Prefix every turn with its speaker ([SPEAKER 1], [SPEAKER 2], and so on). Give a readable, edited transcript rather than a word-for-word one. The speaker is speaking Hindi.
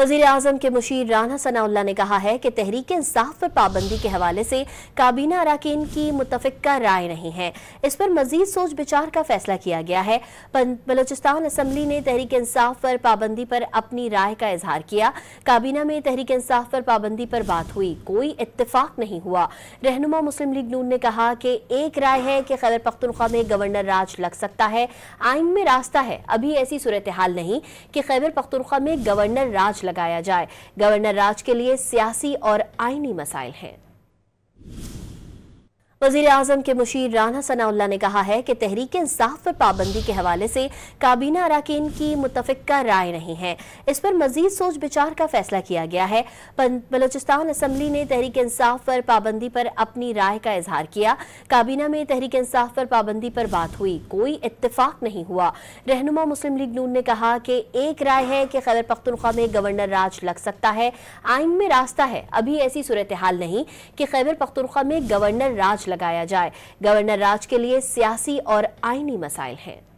[SPEAKER 1] वज़ीर आज़म के मुशीर राना सनाउल्लाह ने कहा है कि तहरीक इंसाफ पर पाबंदी के हवाले से काबीना अरकान की मुतफ़िक़ा राय नहीं है। इस पर मज़ीद सोच विचार का फैसला किया गया है। बलूचिस्तान असम्बली ने तहरीक इंसाफ पर पाबंदी पर अपनी राय का इजहार किया। काबीना में तहरीक इंसाफ पर पाबंदी पर बात हुई, कोई इत्तेफाक नहीं हुआ। रहनुमा मुस्लिम लीग नून ने कहा कि एक राय है कि खैबर पख्तूनख्वा में गवर्नर राज लग सकता है, आइन में रास्ता है। अभी ऐसी सूरत हाल नहीं कि खैबर पख्तूनख्वा में गवर्नर राज लगाया जाए। गवर्नर राज के लिए सियासी और आईनी मसाइल हैं। वज़ीर आज़म के मुशीर राना सनाउल्लाह ने कहा है कि तहरीक इंसाफ पर पाबंदी के हवाले से काबीना अरकान की मुतफ़िक़ा राय नहीं है। इस पर मज़ीद सोच विचार का फैसला किया गया है। बलूचिस्तान असम्बली ने तहरीक इंसाफ पर पाबंदी पर अपनी राय का इजहार किया। काबीना में तहरीक इंसाफ पर पाबंदी पर बात हुई, कोई इत्तेफाक नहीं हुआ। रहनुमा मुस्लिम लीग नून ने कहा कि एक राय है कि खैबर पख्तूनख्वा में गवर्नर राज लग सकता है, आइन में रास्ता है। अभी ऐसी सूरत हाल नहीं कि खैबर पख्तूनख्वा में गवर्नर राज लगाया जाए। गवर्नर राज के लिए सियासी और आईनी मसाइल हैं।